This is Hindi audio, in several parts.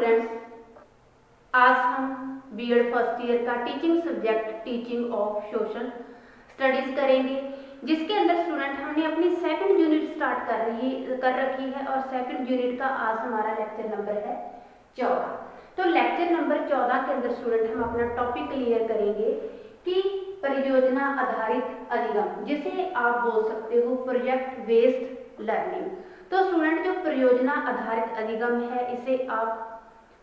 स्टूडेंट्स, आज हम बीएड फर्स्ट ईयर का teaching subject teaching of social studies करेंगे, जिसके अंदर स्टूडेंट हमने अपनी सेकंड यूनिट स्टार्ट कर रखी है और सेकंड यूनिट का आज हमारा लेक्चर नंबर है 14। तो लेक्चर नंबर 14 के अंदर स्टूडेंट हम अपना टॉपिक क्लियर करेंगे कि परियोजना आधारित अधिगम, जिसे आप बोल सकते हो प्रोजेक्ट बेस्ड लर्निंग। तो स्टूडेंट, जो परियोजना आधारित अधिगम है इसे आप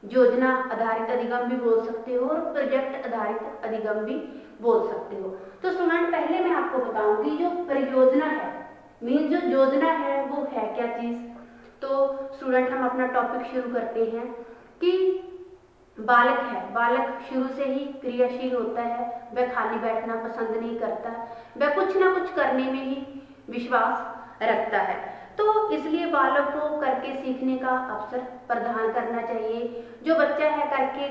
योजना आधारित अधिगम भी बोल सकते हो और प्रोजेक्ट आधारित अधिगम भी बोल सकते हो। तो स्टूडेंट, पहले मैं आपको बताऊंगी जो परियोजना है मीन जो योजना है वो है क्या चीज। तो स्टूडेंट, हम अपना टॉपिक शुरू करते हैं कि बालक है, बालक शुरू से ही क्रियाशील होता है, वह खाली बैठना पसंद नहीं करता, वह कुछ ना कुछ करने में ही विश्वास रखता है। तो इसलिए बालक को करके सीखने का अवसर प्रदान करना चाहिए। जो बच्चा है करके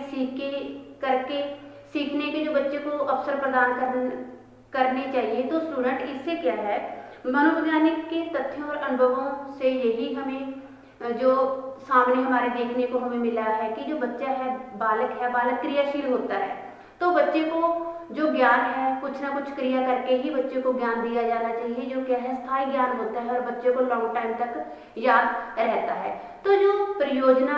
सीखने के जो बच्चे को अवसर प्रदान करने चाहिए। तो स्टूडेंट, इससे क्या है, मनोवैज्ञानिक के तथ्यों और अनुभवों से यही हमें जो सामने हमारे देखने को हमें मिला है कि जो बच्चा है, बालक क्रियाशील होता है। तो बच्चे को जो ज्ञान है कुछ ना कुछ क्रिया करके ही बच्चे को ज्ञान दिया जाना चाहिए, जो क्या है स्थायी ज्ञान होता है और बच्चे को लॉन्ग टाइम तक याद रहता है। तो जो परियोजना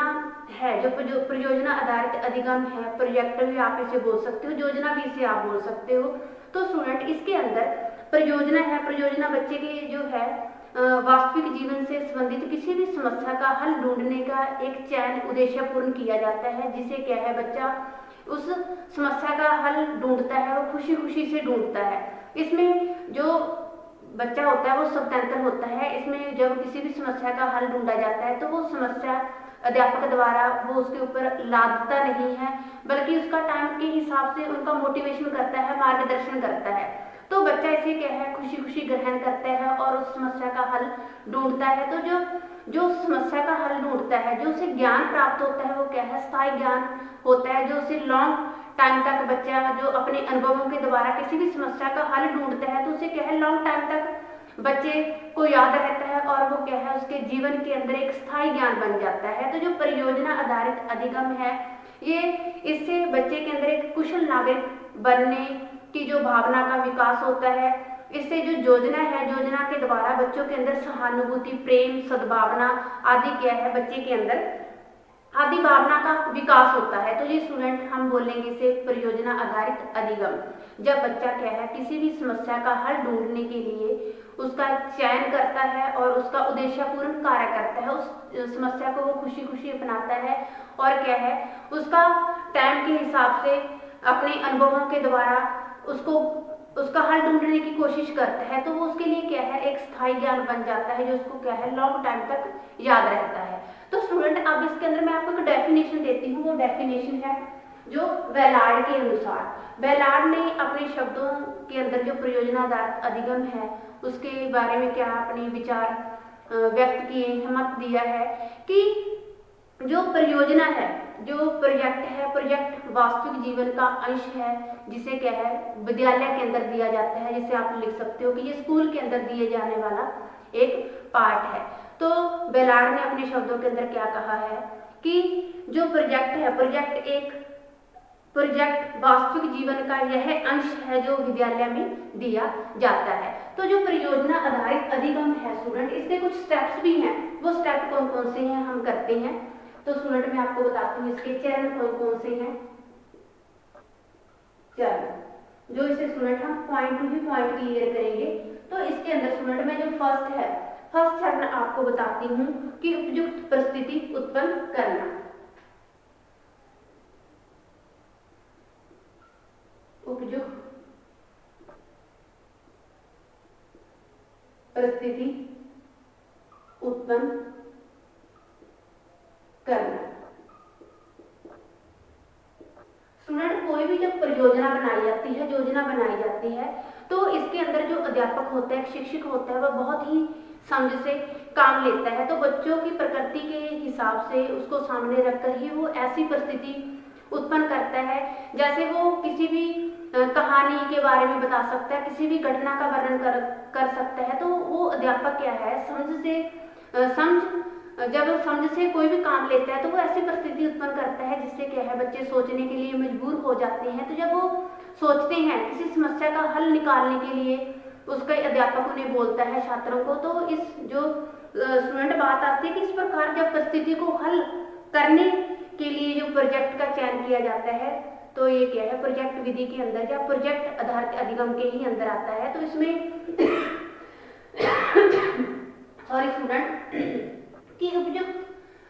है, जो परियोजना आधारित अधिगम है, प्रोजेक्ट भी आप इसे बोल सकते हो, योजना भी इसे आप बोल सकते हो। तो स्टूडेंट, इसके अंदर परियोजना है, परियोजना बच्चे के जो है वास्तविक जीवन से संबंधित किसी भी समस्या का हल ढूंढने का एक चयन उद्देश्य पूर्ण किया जाता है, जिसे क्या है बच्चा उस समस्या का हल ढूंढता है, वो खुशी खुशी से ढूंढता है। इसमें जो बच्चा होता है वो स्वतंत्र होता है। इसमें जब किसी भी समस्या का हल ढूंढा जाता है तो वो समस्या अध्यापक द्वारा वो उसके ऊपर लादता नहीं है, बल्कि उसका टाइम के हिसाब से उनका मोटिवेशन करता है, मार्गदर्शन करता है। तो बच्चा इसे क्या है खुशी खुशी ग्रहण करता है और उस समस्या का हल ढूंढता है। तो जो समस्या का हल ढूंढता है, जो उसे ज्ञान प्राप्त होता है वो क्या है स्थायी ज्ञान होता है, जो उसे लॉन्ग टाइम तक बच्चा जो अपने अनुभवों के द्वारा किसी भी समस्या का हल ढूंढता है तो उसे क्या है लॉन्ग टाइम तक बच्चे को याद रहता है और वो क्या है उसके जीवन के अंदर एक स्थायी ज्ञान बन जाता है। तो जो परियोजना आधारित अधिगम है ये इससे बच्चे के अंदर एक कुशल नागरिक बनने की जो भावना का विकास होता है। इससे जो योजना है, योजना के द्वारा बच्चों के अंदर सहानुभूति, प्रेम, सद्भावना आदि क्या है बच्चे के अंदर आदि भावना का विकास होता है। तो ये स्टूडेंट हम बोलेंगे इसे परियोजना आधारित अधिगम। जब बच्चा क्या है किसी भी समस्या का हल ढूंढने के लिए उसका चयन करता है और उसका उद्देश्यपूर्ण कार्य करता है, उस समस्या को वो खुशी खुशी अपनाता है और क्या है उसका टाइम के हिसाब से अपने अनुभवों के द्वारा उसका हल ढूंढने की कोशिश करता है। तो वो उसके लिए क्या है एक स्थायी ज्ञान बन जाता है, जो उसको क्या है लॉन्ग टाइम तक याद रहता है। तो स्टूडेंट, अब इसके अंदर मैं आपको एक डेफिनेशन देती हूँ। वो डेफिनेशन है जो वेलार्ड के अनुसार। वेलार्ड ने अपने शब्दों के अंदर जो परियोजना आधारित अधिगम है उसके बारे में क्या अपने विचार व्यक्त किए, मत दिया है कि जो परियोजना है, जो प्रोजेक्ट है, प्रोजेक्ट वास्तविक जीवन का अंश है, जिसे क्या है विद्यालय के अंदर दिया जाता है, जिसे आप लिख सकते हो कि ये स्कूल के अंदर दिए जाने वाला एक पार्ट है। तो बेलार्ड ने अपने शब्दों के अंदर क्या कहा है कि जो प्रोजेक्ट है, प्रोजेक्ट वास्तविक जीवन का यह अंश है जो विद्यालय में दिया जाता है। तो जो परियोजना आधारित अधिगम है स्टूडेंट, इसके कुछ स्टेप्स भी हैं। वो स्टेप कौन कौन से हैं हम करते हैं। तो स्टूडेंट, मैं आपको बताती हूँ इसके चरण कौन कौन से हैं। चरण जो इसे स्टूडेंट हम पॉइंट टू भी पॉइंट क्लियर करेंगे। तो इसके अंदर स्टूडेंट में जो फर्स्ट चरण आपको बताती हूँ कि उपयुक्त परिस्थिति उत्पन्न करना। उपयुक्त परिस्थिति उत्पन्न करना। स्टूडेंट, कोई भी जब परियोजना बनाई जाती है, योजना बनाई जाती है, तो इसके अंदर जो अध्यापक होता है, शिक्षक होता है, वह बहुत ही समझ से काम लेता है। तो बच्चों की प्रकृति के हिसाब से उसको सामने रखकर ही वो ऐसी परिस्थिति उत्पन्न करता है जैसे वो किसी भी कहानी के बारे में बता सकता है, किसी भी घटना का वर्णन कर सकता है। तो वो अध्यापक क्या है समझ जब समझ से कोई भी काम लेता है तो वो ऐसी परिस्थिति उत्पन्न करता है जिससे क्या है बच्चे सोचने के लिए मजबूर हो जाते हैं। तो जब वो सोचते हैं किसी समस्या का हल निकालने के लिए, उसका अध्यापक उन्हें बोलता है छात्रों को, तो इस जो स्टूडेंट बात आती है कि इस प्रकार जब परिस्थिति को हल करने के लिए जो प्रोजेक्ट का चयन किया जाता है, तो ये क्या है प्रोजेक्ट विधि के अंदर या प्रोजेक्ट आधारित अधिगम के ही अंदर आता है। तो इसमें सॉरी स्टूडेंट की उपयुक्त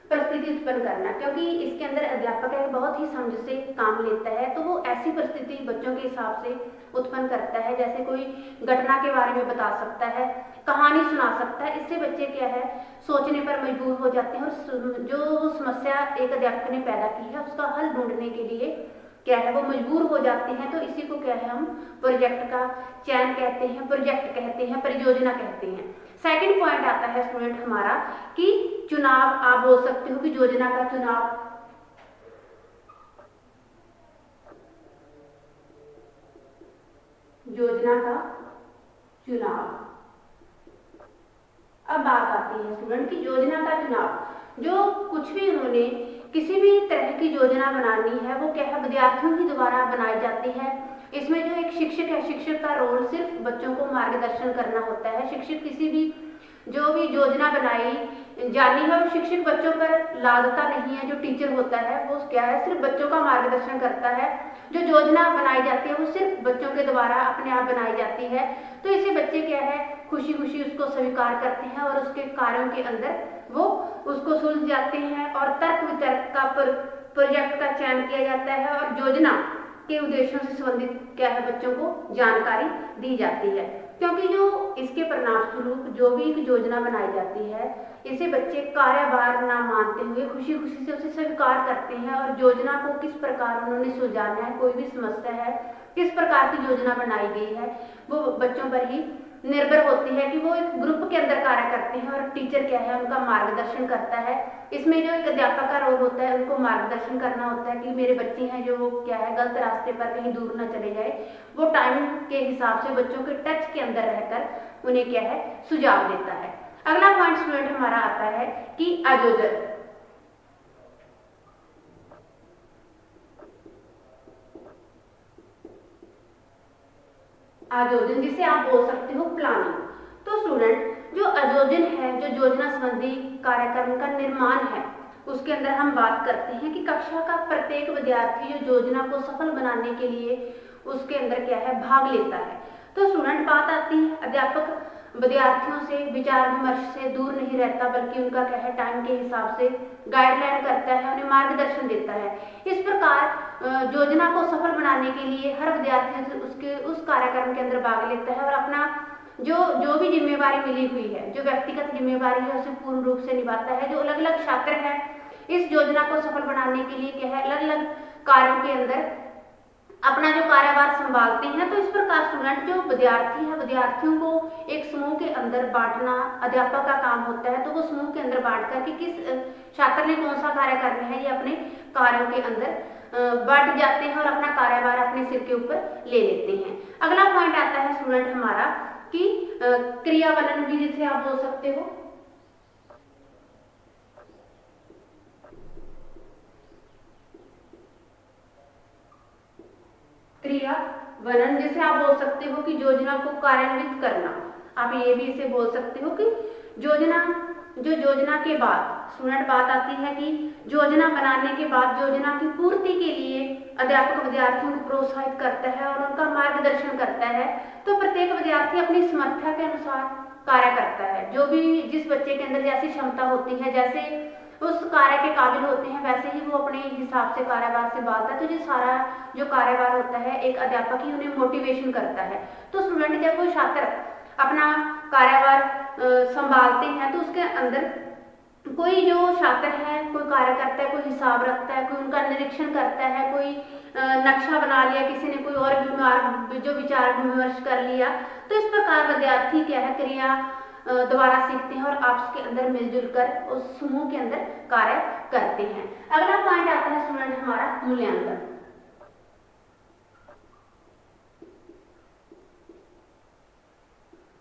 परिस्थिति उत्पन्न करना, क्योंकि इसके अंदर अध्यापक एक बहुत ही समझ से काम लेता है, तो वो ऐसी परिस्थिति बच्चों के हिसाब से उत्पन्न करता है, जैसे कोई घटना के बारे में बता सकता है, कहानी सुना सकता है। इससे बच्चे क्या है सोचने पर मजबूर हो जाते हैं और जो समस्या एक अध्यापक ने पैदा की है उसका हल ढूंढने के लिए क्या है वो मजबूर हो जाते हैं। तो इसी को क्या है हम प्रोजेक्ट का चयन कहते हैं, प्रोजेक्ट कहते हैं, परियोजना कहते हैं। सेकंड पॉइंट आता है स्टूडेंट हमारा कि चुनाव। आप बोल सकते हो कि योजना का चुनाव। योजना का चुनाव। अब बात आती है स्टूडेंट की योजना का चुनाव। जो कुछ भी उन्होंने किसी भी तरह की योजना बनानी है वो क्या है विद्यार्थियों के द्वारा बनाई जाती है। इसमें जो एक शिक्षक है, शिक्षक का रोल सिर्फ बच्चों को मार्गदर्शन करना होता है। शिक्षक किसी भी जो भी योजना बनाई जानी है वो शिक्षक बच्चों पर लादता नहीं है। जो टीचर होता है वो क्या है सिर्फ बच्चों का मार्गदर्शन करता है। जो योजना बनाई जाती है वो सिर्फ बच्चों के द्वारा अपने आप बनाई जाती है। तो इसे बच्चे क्या है खुशी खुशी उसको स्वीकार करते हैं और उसके कार्यों के अंदर वो उसको सुलझ जाते हैं और तर्क वितर्क का प्रोजेक्ट का चयन किया जाता है और योजना के उद्देश्यों से संबंधित क्या है बच्चों को जानकारी दी जाती है। क्योंकि जो इसके परिणाम स्वरूप जो भी एक योजना बनाई जाती है इसे बच्चे कार्यभार ना मानते हुए खुशी खुशी से उसे स्वीकार करते हैं और योजना को किस प्रकार उन्होंने सुलझाना है, कोई भी समस्या है किस प्रकार की योजना बनाई गई है वो बच्चों पर ही निर्भर होती है कि वो एक ग्रुप के अंदर कार्य करते हैं और टीचर क्या है उनका मार्गदर्शन करता है। इसमें जो एक अध्यापक का रोल होता है उनको मार्गदर्शन करना होता है कि मेरे बच्चे हैं जो वो क्या है गलत रास्ते पर कहीं दूर न चले जाए। वो टाइम के हिसाब से बच्चों के टच के अंदर रहकर उन्हें क्या है सुझाव देता है। अगला पॉइंट स्टूडेंट हमारा आता है कि आयोजन। आयोजन जिसे आप बोल सकते हो प्लानिंग। तो स्टूडेंट जो आयोजन है, जो योजना संबंधी कार्यक्रम का निर्माण है, उसके अंदर हम बात करते हैं कि कक्षा का प्रत्येक विद्यार्थी जो योजना को सफल बनाने के लिए उसके अंदर क्या है भाग लेता है। तो स्टूडेंट बात आती है अध्यापक विद्यार्थियों से विचार विमर्श से दूर नहीं रहता बल्कि उनका क्या है टाइम के हिसाब से गाइडलाइन करता है, उन्हें मार्गदर्शन देता है। इस प्रकार योजना को सफल बनाने के लिए हर विद्यार्थी उसके उस कार्यक्रम के अंदर भाग लेता है और अपना जो भी जिम्मेवारी मिली हुई है, जो व्यक्तिगत जिम्मेवारी है उसे पूर्ण रूप से निभाता है। जो अलग अलग छात्र है इस योजना को सफल बनाने के लिए क्या है अलग अलग कार्यों के अंदर अपना जो कार्यभार संभालते हैं। तो इस प्रकार स्टूडेंट जो विद्यार्थी है विद्यार्थियों को एक समूह के अंदर बांटना अध्यापक का काम होता है। तो वो समूह के अंदर बांट कर कि किस छात्र ने कौन सा कार्य करना है ये अपने कार्यों के अंदर बांट जाते हैं और अपना कार्यभार अपने सिर के ऊपर ले लेते हैं। अगला पॉइंट आता है स्टूडेंट हमारा कि क्रियावलन भी जिसे आप बोल सकते हो। क्रियावलन जिसे आप बोल सकते हो कि योजना को कार्यान्वित करना। आप ये भी इसे बोल सकते हो कि योजना के बाद स्टूडेंट बात आती है कि योजना बनाने के बाद योजना की पूर्ति के लिए अध्यापक विद्यार्थियों को प्रोत्साहित करता है और उनका मार्गदर्शन करता है। तो प्रत्येक विद्यार्थी अपनी समर्था के अनुसार कार्य करता है। जो भी जिस बच्चे के अंदर जैसी क्षमता होती है, जैसे उस कार्य के काबिल होते हैं, वैसे ही वो अपने हिसाब से कार्यभार से बांधता है। तो ये सारा जो कार्यभार होता है एक अध्यापक ही उन्हें मोटिवेशन करता है। तो स्टूडेंट जब कोई छात्र अपना कार्यभार संभालते हैं तो उसके अंदर कोई जो छात्र है कोई कार्य करता है, कोई हिसाब रखता है, कोई उनका निरीक्षण करता है, कोई नक्शा बना लिया, किसी ने कोई और जो विचार विमर्श कर लिया। तो इस प्रकार विद्यार्थी क्या है क्रिया दोबारा सीखते हैं और आपस के अंदर मिलजुल कर उस समूह के अंदर कार्य करते हैं। अगला पॉइंट आता है स्टूडेंट हमारा मूल्यांकन।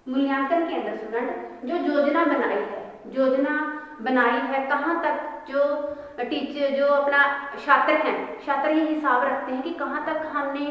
मूल्यांकन के अंदर स्टूडेंट जो योजना बनाई है योजना बनाई है, कहाँ तक जो टीचर जो अपना छात्र ये हिसाब रखते हैं कि कहाँ तक हमने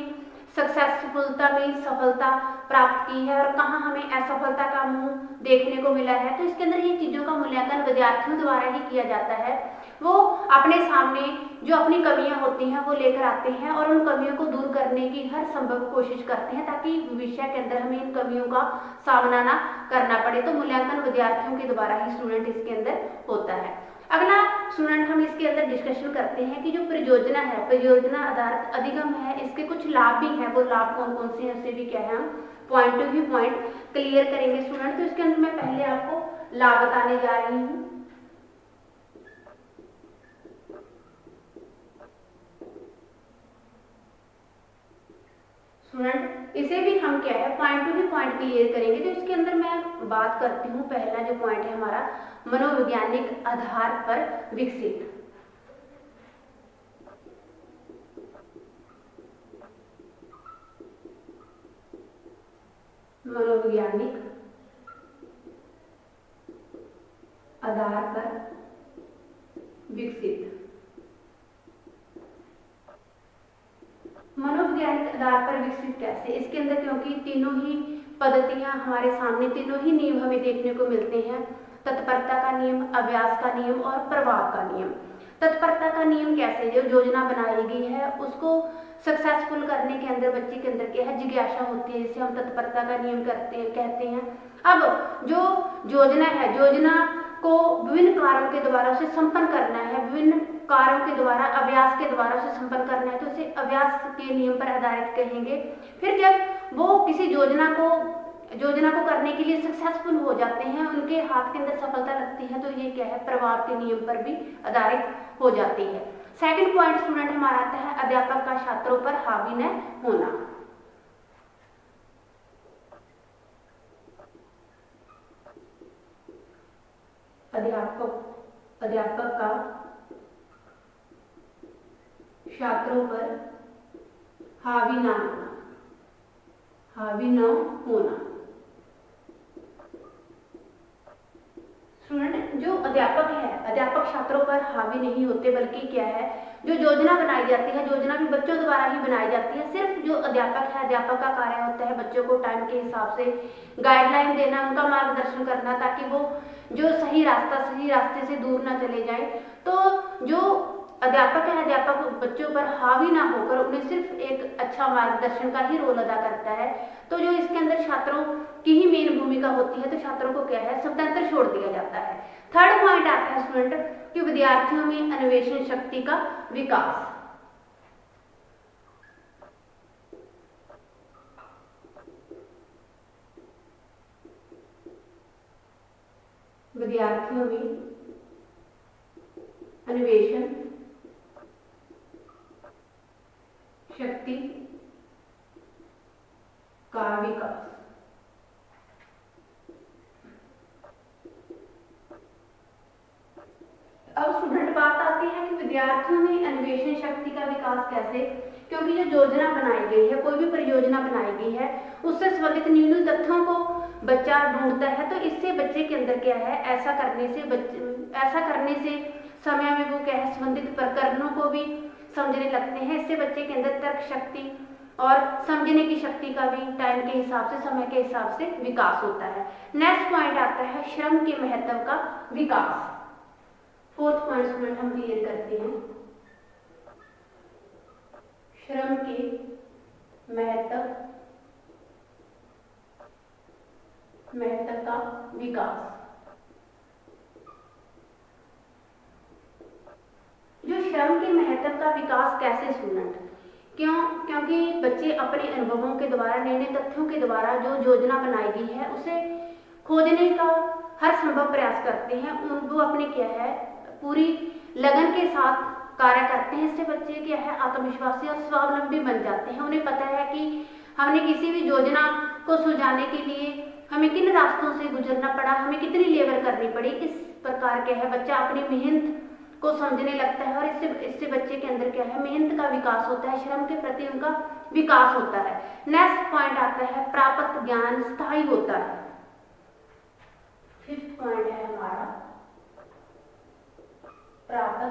सक्सेसफुलता में सफलता प्राप्त की है और कहाँ हमें असफलता का मुंह देखने को मिला है। तो इसके अंदर ये चीज़ों का मूल्यांकन विद्यार्थियों द्वारा ही किया जाता है। वो अपने सामने जो अपनी कमियां होती हैं वो लेकर आते हैं और उन कमियों को दूर करने की हर संभव कोशिश करते हैं ताकि भविष्य के अंदर हमें इन कमियों का सामना ना करना पड़े। तो मूल्यांकन विद्यार्थियों के द्वारा ही स्टूडेंट इसके अंदर होता है। अगला स्टूडेंट हम इसके अंदर डिस्कशन करते हैं कि जो परियोजना है, परियोजना आधारित अधिगम है, इसके कुछ लाभ भी हैं। वो लाभ कौन कौन से हैं उससे भी क्या है हम point two view point clear करेंगे स्टूडेंट। तो इसके अंदर मैं पहले आपको लाभ बताने जा रही हूँ। स्टूडेंट इसे भी हम क्या है पॉइंट टू भी पॉइंट क्लियर करेंगे। तो इसके अंदर मैं बात करती हूँ, पहला जो पॉइंट है हमारा मनोवैज्ञानिक आधार पर विकसित। मनोवैज्ञानिक आधार पर विकसित। मनोवैज्ञानिक आधार पर विकसित कैसे? इसके अंदर क्योंकि तीनों ही पद्धतियां हमारे सामने, तीनों ही नियम हमें देखने को मिलते हैं। तत्परता का नियम, अभ्यास का नियम और प्रभाव का नियम। तत्परता का नियम कैसे? जो योजना बनाई गई है उसको सक्सेसफुल करने के अंदर बच्चे के अंदर क्या है जिज्ञासा होती है, जिसे हम तत्परता का नियम कहते हैं। अब जो योजना है, योजना को विभिन्न कार्यों के द्वारा उसे संपन्न करना है, विभिन्न कार्यों के द्वारा अभ्यास के द्वारा उसे संपन्न करना है, तो उसे अभ्यास के नियम पर आधारित कहेंगे। फिर जब वो किसी योजना को करने के लिए सक्सेसफुल हो जाते हैं, उनके हाथ के अंदर सफलता लगती है, तो ये क्या है प्रभाव के नियम पर भी आधारित हो जाती है। सेकंड पॉइंट स्टूडेंट हमारा आता है अध्यापक का छात्रों पर हावी न होना। अध्यापक का छात्रों पर हावी न होना। स्टूडेंट जो अध्यापक है, अध्यापक छात्रों पर हावी नहीं होते, बल्कि क्या है जो योजना बनाई जाती है, योजना भी बच्चों द्वारा ही बनाई जाती है। सिर्फ जो अध्यापक है, अध्यापक का कार्य होता है बच्चों को टाइम के हिसाब से गाइडलाइन देना, उनका मार्गदर्शन करना, ताकि वो जो सही रास्ते से दूर ना चले जाए। तो जो अध्यापक है, अध्यापक बच्चों पर हावी ना होकर उन्हें सिर्फ एक अच्छा मार्गदर्शन का ही रोल अदा करता है। तो जो इसके अंदर छात्रों की ही मेन भूमिका होती है, तो छात्रों को क्या है स्वतंत्र छोड़ दिया जाता है। थर्ड पॉइंट आता है स्टूडेंट कि विद्यार्थियों में अन्वेषण शक्ति का विकास। विद्यार्थियों में अन्वेषण शक्ति का विकास। अब स्टूडेंट बात आती है कि विद्यार्थियों में अन्वेषण शक्ति का विकास कैसे? क्योंकि जो योजना बनाई गई है, कोई भी परियोजना बनाई गई है, उससे संबंधित न्यूनतम तथ्यों को बच्चा ढूंढता है। तो इससे बच्चे के अंदर क्या है ऐसा करने से समय में वो क्या है संबंधित प्रकरणों को भी समझने लगते हैं। इससे बच्चे के अंदर तर्क शक्ति और समझने की शक्ति का भी टाइम के हिसाब से, समय के हिसाब से विकास होता है। नेक्स्ट पॉइंट आता है श्रम के महत्व का विकास। फोर्थ पॉइंट हम क्लियर करते हैं, श्रम के महत्व का विकास। जो श्रम के महत्व का विकास कैसे स्टूडेंट? क्योंकि बच्चे अपने अनुभवों के द्वारा, नए तथ्यों के द्वारा जो योजना बनाई गई है उसे खोजने का हर संभव प्रयास करते हैं। वो अपने क्या है पूरी लगन के साथ कार्य करते हैं। इससे बच्चे क्या है आत्मविश्वासी और स्वावलंबी बन जाते हैं। उन्हें पता है कि हमने किसी भी योजना को सुलझाने के लिए हमें किन रास्तों से गुजरना पड़ा, हमें कितनी लेबर करनी पड़ी। इस प्रकार क्या है बच्चा अपनी मेहनत को समझने लगता है और इससे बच्चे के अंदर क्या है मेहनत का विकास होता है, श्रम के प्रति उनका विकास होता है। नेक्स्ट पॉइंट आता है प्राप्त ज्ञान स्थायी होता है। फिफ्थ पॉइंट है हमारा प्राप्त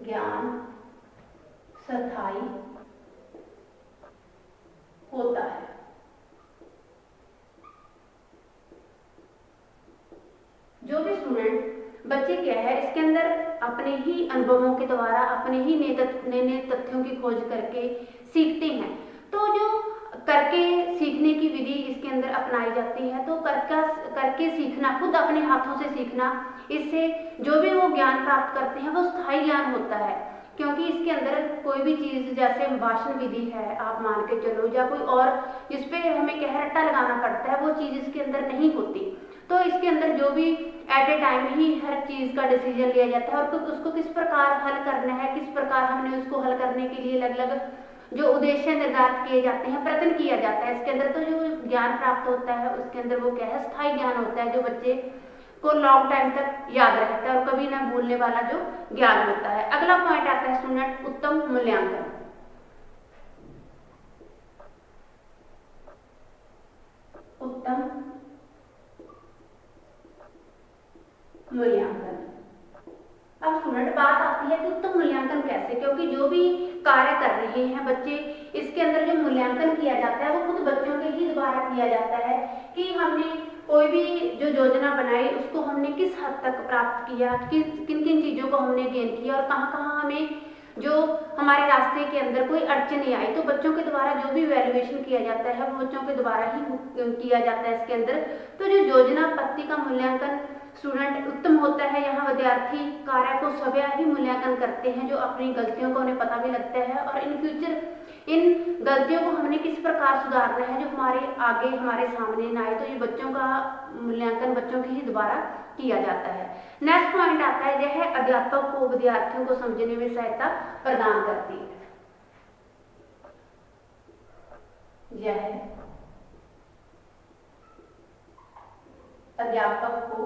ज्ञान स्थायी होता है। जो भी स्टूडेंट बच्चे क्या है इसके अंदर अपने ही अनुभवों के द्वारा अपने ही नए नए तथ्यों की खोज करके सीखते हैं, तो जो करके सीखने की विधि इसके अंदर अपनाई जाती है। तो करके सीखना, खुद अपने हाथों से सीखना, इससे जो भी वो ज्ञान प्राप्त करते हैं वो स्थायी ज्ञान होता है। क्योंकि इसके अंदर कोई भी चीज़ जैसे भाषण विधि है, आप मान के चलो, या कोई और जिसपे हमें क्या है रट्टा लगाना पड़ता है, वो चीज़ इसके अंदर नहीं होती। तो इसके अंदर जो भी एट ए टाइम ही हर चीज़ का डिसीजन लिया जाता है और उसको किस प्रकार हल करना है, किस प्रकार हमने उसको हल करने के लिए अलग अलग जो उद्देश्य निर्धारित किए जाते हैं, प्रयत्न किया जाता है इसके अंदर। तो जो ज्ञान प्राप्त होता है उसके अंदर वो क्या है स्थायी ज्ञान होता है, जो बच्चे को लॉन्ग टाइम तक याद रहता है और कभी ना भूलने वाला जो ज्ञान होता है। अगला पॉइंट आता है स्टूडेंट उत्तम मूल्यांकन। उत्तम मूल्यांकन। अब स्टूडेंट बात आती है कि उत्तम मूल्यांकन कैसे, क्योंकि जो भी कार्य कर रहे हैं बच्चे, इसके अंदर जो मूल्यांकन किया जाता है वो खुद बच्चों के ही द्वारा किया जाता है कि हमने कोई भी जो योजना बनाई उसको हमने किस हद तक प्राप्त किया, किन किन चीज़ों को हमने गेन किया और कहाँ कहाँ हमें जो हमारे रास्ते के अंदर कोई अड़चन आई। तो बच्चों के द्वारा जो भी वैल्यूएशन किया जाता है वो बच्चों के द्वारा ही किया जाता है इसके अंदर। तो जो योजना पत्ति का मूल्यांकन स्टूडेंट उत्तम होता है, यहाँ विद्यार्थी कार्य को स्वयं ही मूल्यांकन करते हैं, जो अपनी गलतियों को उन्हें पता भी लगता है और इन फ्यूचर इन गलतियों को हमने किस प्रकार सुधारना है जो हमारे आगे हमारे सामने ना आए। तो ये बच्चों का मूल्यांकन बच्चों के ही द्वारा किया जाता है। नेक्स्ट पॉइंट आता है, यह अध्यापक को विद्यार्थियों को समझने में सहायता प्रदान करती है। यह अध्यापक को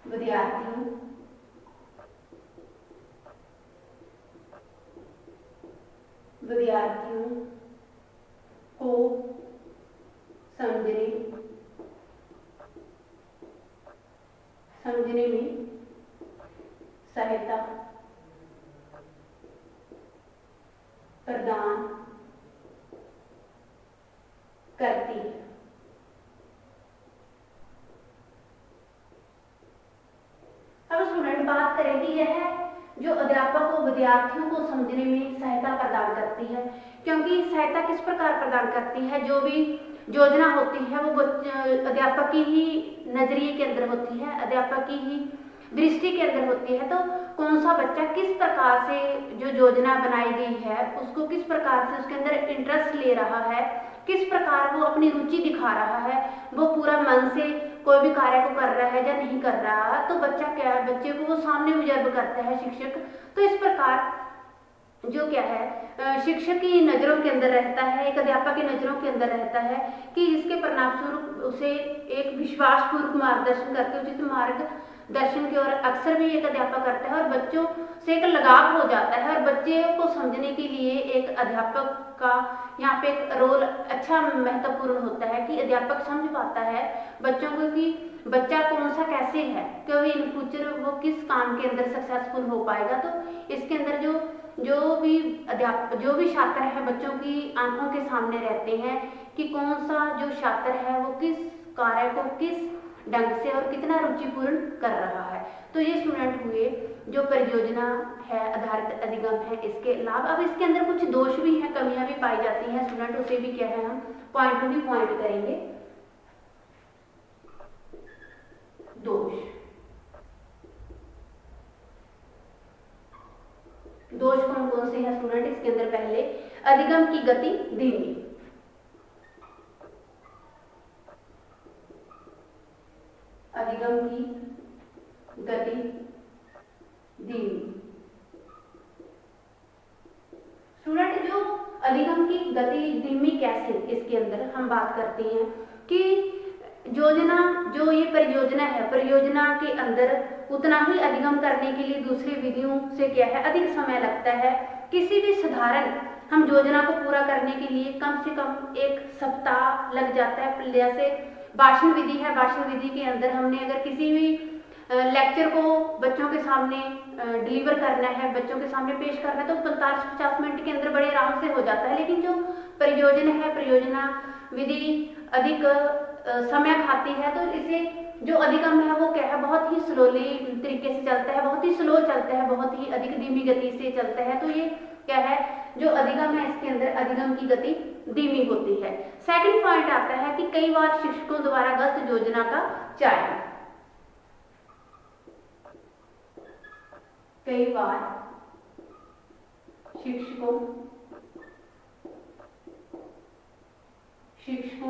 विद्यार्थियों को समझने में सहायता प्रदान करती है। अब स्टूडेंट बात करें कि यह जो अध्यापक को विद्यार्थियों को समझने में सहायता प्रदान करती है, क्योंकि सहायता किस प्रकार प्रदान करती है, जो भी योजना होती है वो अध्यापक की ही नजरिए के अंदर होती है, अध्यापक की ही दृष्टि के अंदर होती है। तो कौन सा बच्चा किस प्रकार से जो योजना बनाई गई है उसको किस प्रकार से उसके अंदर इंटरेस्ट ले रहा है, किस प्रकार वो अपनी रुचि दिखा रहा है, वो पूरा मन से कोई भी कार्य को कर रहा है या नहीं कर रहा, तो बच्चा क्या है, बच्चे को वो सामने ऑब्जर्व करता है शिक्षक। तो इस प्रकार जो क्या है शिक्षक की नज़रों के अंदर रहता है, एक अध्यापक की नज़रों के अंदर रहता है कि जिसके परिणाम स्वरूप उसे एक विश्वासपूर्वक मार्गदर्शन करके उचित मार्गदर्शन की ओर अक्सर भी एक अध्यापक करता है और बच्चों से एक लगाव हो जाता है और बच्चे को समझने के लिए एक अध्यापक का यहाँ पे एक रोल अच्छा महत्वपूर्ण होता है कि अध्यापक समझ पाता है बच्चों को कि बच्चा कौन सा कैसे है, क्योंकि इन फ्यूचर वो किस काम के अंदर सक्सेसफुल हो पाएगा। तो इसके अंदर जो भी छात्र है बच्चों की आंखों के सामने रहते हैं कि कौन सा जो छात्र है वो किस कार्य को किस ढंग से और कितना रुचिपूर्ण कर रहा है। तो ये स्टूडेंट हुए जो परियोजना है आधारित अधिगम है इसके लाभ। अब इसके अंदर कुछ दोष भी हैं, कमियां भी पाई जाती हैं स्टूडेंट, उसे भी क्या है हम पॉइंट टू भी पॉइंट करेंगे। दोष कौन से हैं स्टूडेंट, इसके अंदर पहले अधिगम की गति धीमी, अधिगम की गति धीमी। स्टूडेंट जो अधिगम की गति धीमी कैसे, इसके अंदर हम बात करते हैं कि योजना जो ये परियोजना है, परियोजना के अंदर उतना ही अधिगम करने के लिए दूसरी विधियों से क्या है अधिक समय लगता है। किसी भी साधारण हम योजना को पूरा करने के लिए कम से कम 1 सप्ताह लग जाता है। जैसे भाषण विधि है, भाषण विधि के अंदर हमने अगर किसी भी लेक्चर को बच्चों के सामने डिलीवर करना है, बच्चों के सामने पेश करना है, तो 45-50 मिनट के अंदर बड़े आराम से हो जाता है। लेकिन जो परियोजना है, परियोजना विधि अधिक समय खाती है, तो इसे जो अधिगम है वो क्या है, बहुत ही स्लोली तरीके से चलता है, बहुत ही स्लो चलता है, बहुत ही अधिक धीमी गति से चलता है। तो ये क्या है, जो अधिगम है इसके अंदर अधिगम की गति धीमी होती है। सेकंड पॉइंट आता है कि कई बार शिक्षकों द्वारा गलत योजना का चयन, कई बार शिक्षकों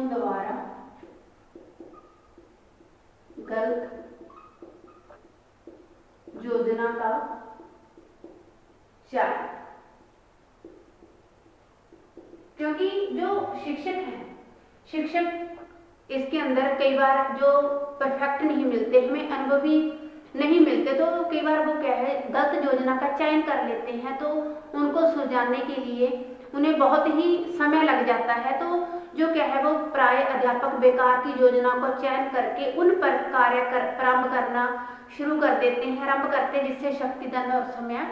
द्वारा गलत योजना का चयन, क्योंकि जो शिक्षक हैं, शिक्षक इसके अंदर कई बार जो परफेक्ट नहीं मिलते, हमें अनुभवी नहीं मिलते, तो कई बार वो क्या है, गलत योजना का चयन कर लेते हैं। तो उनको सुलझाने के लिए उन्हें बहुत ही समय लग जाता है। तो जो क्या है, वो प्राय अध्यापक बेकार की योजना को चयन करके उन पर प्रारंभ करना शुरू कर देते हैं, आरंभ करते हैं, जिससे शक्ति, धन और समय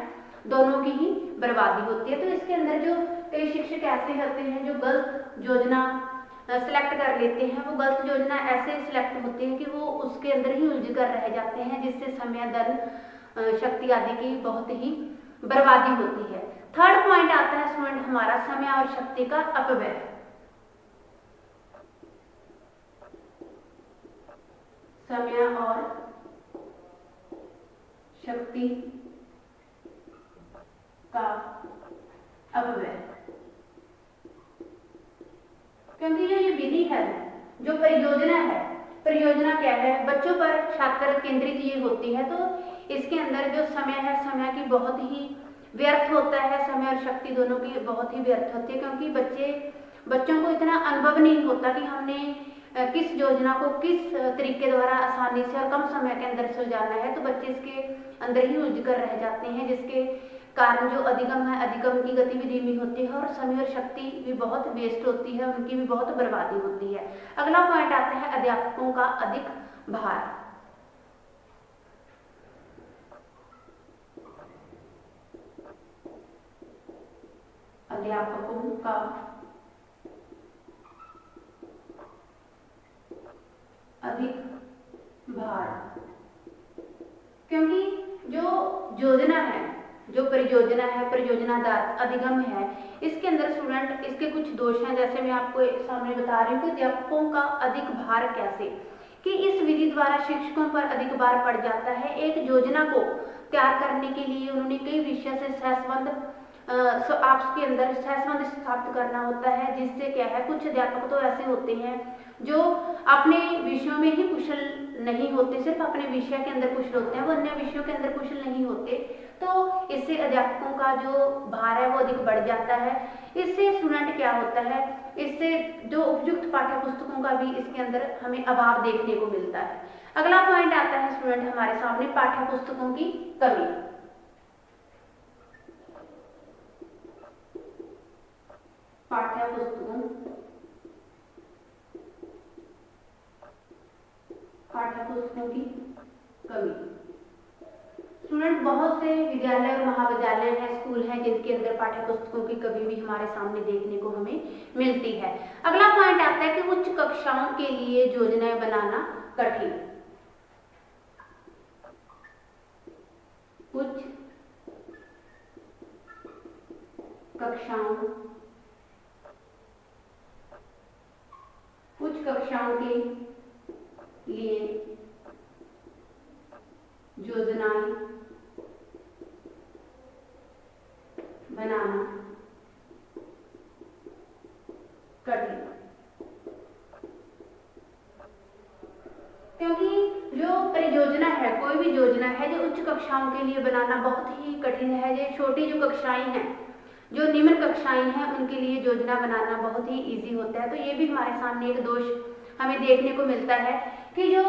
दोनों की ही बर्बादी होती है। तो इसके अंदर जो कई शिक्षक ऐसे होते हैं जो गलत योजना सिलेक्ट कर लेते हैं, वो गलत योजना ऐसे सिलेक्ट होती है कि वो उसके अंदर ही उलझ कर रह जाते हैं, जिससे समय, धन, शक्ति आदि की बहुत ही बर्बादी होती है। थर्ड पॉइंट आता है स्टूडेंट हमारा, समय और शक्ति का अपव्यय। समय और शक्ति का अपव्यय, क्योंकि ये विधि है, जो परियोजना है, परियोजना क्या है, बच्चों पर छात्र केंद्रित ये होती है। तो इसके अंदर जो समय है, समय की बहुत ही व्यर्थ होता है, समय और शक्ति दोनों की बहुत ही व्यर्थ होती है, क्योंकि बच्चों को इतना अनुभव नहीं होता कि हमने किस योजना को किस तरीके द्वारा आसानी से और कम समय के अंदर सुलझाना है। तो बच्चे इसके अंदर ही उलझ कर रह जाते हैं, जिसके कारण जो अधिगम है, अधिगम की गति भी धीमी होती है और समय और शक्ति भी बहुत वेस्ट होती है, उनकी भी बहुत बर्बादी होती है। अगला पॉइंट आता है अध्यापकों का अधिक भार। अध्यापकों का अधिक भार, क्योंकि जो योजना है, जो परियोजना है, परियोजना अधिगम है, इसके अंदर स्टूडेंट इसके कुछ दोष हैं, जैसे मैं आपको सामने बता रही हूँ कि अध्यापकों का अधिक भार कैसे, कि इस विधि द्वारा शिक्षकों पर अधिक भार पड़ जाता है। एक योजना को तैयार करने के लिए उन्होंने कई विषय से सहसंबंध आपस के अंदर सहसंबंध स्थापित करना होता है, जिससे क्या है, कुछ अध्यापक तो ऐसे होते हैं जो अपने विषयों में ही कुशल नहीं होते, सिर्फ अपने विषय के अंदर कुशल होते हैं, वो अन्य विषयों के अंदर कुशल नहीं होते। तो इससे अध्यापकों का जो भार है वो अधिक बढ़ जाता है। इससे स्टूडेंट क्या होता है, इससे जो उपयुक्त पाठ्य पुस्तकों का भी इसके अंदर हमें अभाव देखने को मिलता है। अगला पॉइंट आता है स्टूडेंट हमारे सामने पाठ्य पुस्तकों की कमी। पाठ्य पुस्तकों की कमी। स्टूडेंट बहुत से विद्यालय और महाविद्यालय हैं, स्कूल हैं, जिनके अंदर पाठ्य पुस्तकों की कमी भी हमारे सामने देखने को हमें मिलती है। अगला पॉइंट आता है कि उच्च कक्षाओं के लिए योजनाएं बनाना कठिन। उच्च कक्षाओं के लिए योजनाएं बनाना कठिन, क्योंकि जो परियोजना है, कोई भी योजना है जो उच्च कक्षाओं के लिए बनाना बहुत ही कठिन है। जो छोटी जो कक्षाएं हैं, जो निम्न कक्षाएं हैं, उनके लिए योजना बनाना बहुत ही इजी होता है। तो ये भी हमारे सामने एक दोष हमें देखने को मिलता है कि जो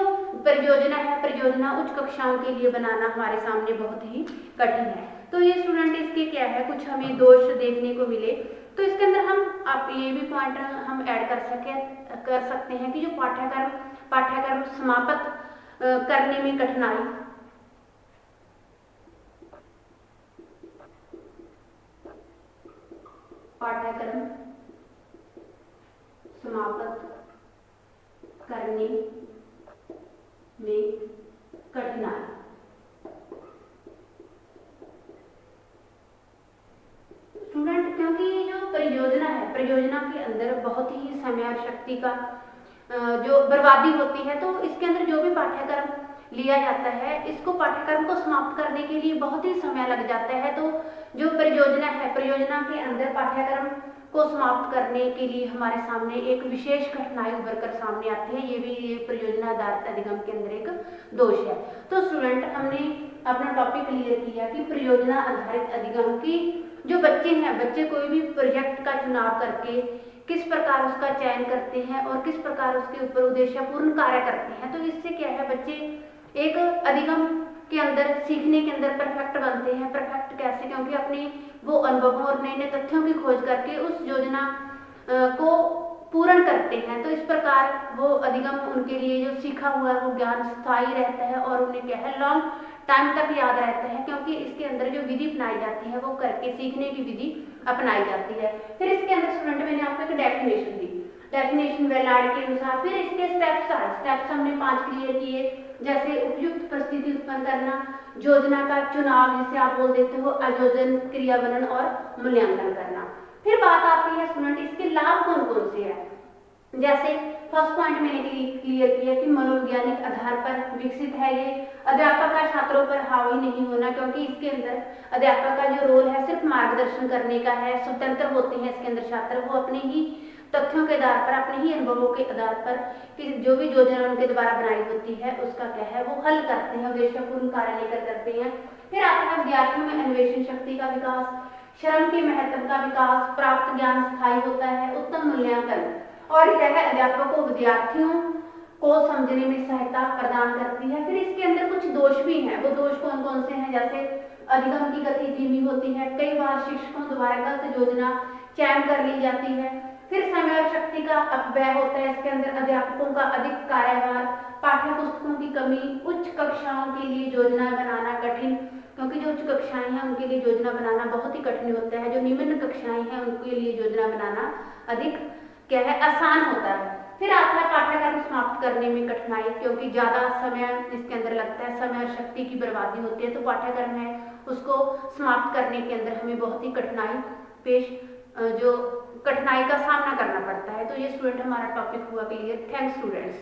परियोजना है, परियोजना उच्च कक्षाओं के लिए बनाना हमारे सामने बहुत ही कठिन है। तो ये स्टूडेंट इसके क्या है, कुछ हमें दोष देखने को मिले। तो इसके अंदर हम आप ये भी पॉइंट हम ऐड कर सकते हैं कि जो पाठ्यक्रम पाठ्यक्रम समाप्त करने में कठिनाई। पाठ्यक्रम समाप्त करने में कठिनाई। स्टूडेंट, क्योंकि ये जो परियोजना है, परियोजना के अंदर बहुत ही समय और शक्ति का जो बर्बादी होती है, तो इसके अंदर जो भी पाठ्यक्रम लिया जाता है, इसको पाठ्यक्रम को समाप्त करने के लिए बहुत ही समय लग जाता है। तो जो परियोजना है, परियोजना के अंदर पाठ्यक्रम को समाप्त करने के लिए हमारे सामने एक विशेष कठिनाई उभर कर सामने आती है। ये भी ये परियोजना आधारित अधिगम के अंदर एक दोष है। तो स्टूडेंट, हमने अपना टॉपिक क्लियर किया कि परियोजना आधारित अधिगम की जो बच्चे हैं, बच्चे कोई भी प्रोजेक्ट का चुनाव करके किस प्रकार उसका चयन करते हैं और किस प्रकार उसके ऊपर उद्देश्यपूर्ण कार्य करते हैं। तो इससे क्या है, बच्चे एक अधिगम के अंदर सीखने के अंदर परफेक्ट बनते हैं। परफेक्ट कैसे? क्योंकि अपने वो अनुभवों और नए नए तथ्यों की खोज करके उस योजना को पूर्ण करते हैं। तो इस प्रकार वो अधिगम, उनके लिए जो सीखा हुआ है वो ज्ञान स्थायी रहता है और उन्हें क्या है, लॉन्ग टाइम तक याद रहता है, क्योंकि इसके अंदर जो विधि अपनाई जाती है वो करके सीखने की विधि अपनाई जाती है। फिर इसके अंदर स्टूडेंट, मैंने आपको एक डेफिनेशन दी, डेफिनेशन वेलार्ड के अनुसार। फिर इसके स्टेप्स आए, स्टेप्स हमने 5 क्लियर किए, जैसे उपयुक्त परिस्थिति उत्पन्न करना, योजना का चुनाव जिसे आप बोल देते हो, आयोजन, क्रियान्वयन और मूल्यांकन करना। फिर बात आती है स्टूडेंट, इसके लाभ कौन कौन से हैं। जैसे फर्स्ट पॉइंट मैंने क्लियर किया कि मनोवैज्ञानिक आधार पर विकसित है ये। अध्यापक का छात्रों पर हावी नहीं होना, क्योंकि इसके अंदर अध्यापक का जो रोल है सिर्फ मार्गदर्शन करने का है। स्वतंत्र होते हैं इसके अंदर छात्र, वो अपने ही तथ्यों के आधार पर, अपने ही अनुभवों के आधार पर कि जो भी योजना उनके द्वारा बनाई होती है उसका क्या है, वो हल करते हैं, उद्देश्यपूर्ण कार्य लेकर करते हैं। फिर आता है विद्यार्थियों में अन्वेषण शक्ति का विकास, श्रम के महत्व का विकास, प्राप्त ज्ञान स्थायी होता है, उत्तम मूल्यांकन, और यह अध्यापकों को विद्यार्थियों को समझने में सहायता प्रदान करती है। फिर इसके अंदर कुछ दोष भी हैं। वो दोष कौन कौन से हैं? जैसे अधिगम की गति धीमी होती है, कई बार शिक्षकों द्वारा गलत योजना चयन कर ली जाती है। फिर समय और शक्ति का अपव्यय होता है इसके अंदर, अध्यापकों का अधिक कार्यभार, पाठ्य पुस्तकों की कमी, उच्च कक्षाओं के लिए योजना बनाना कठिन, क्योंकि जो उच्च कक्षाएं हैं उनके लिए योजना बनाना बहुत ही कठिन होता है। जो निम्न कक्षाएं हैं उनके लिए योजना बनाना अधिक क्या है, आसान होता है। फिर आता है पाठ्यक्रम समाप्त करने में कठिनाई, क्योंकि ज्यादा समय इसके अंदर लगता है, समय और शक्ति की बर्बादी होती है। तो पाठ्यक्रम है उसको समाप्त करने के अंदर हमें बहुत ही कठिनाई का सामना करना पड़ता है। तो ये स्टूडेंट हमारा टॉपिक हुआ क्लियर। Thanks students.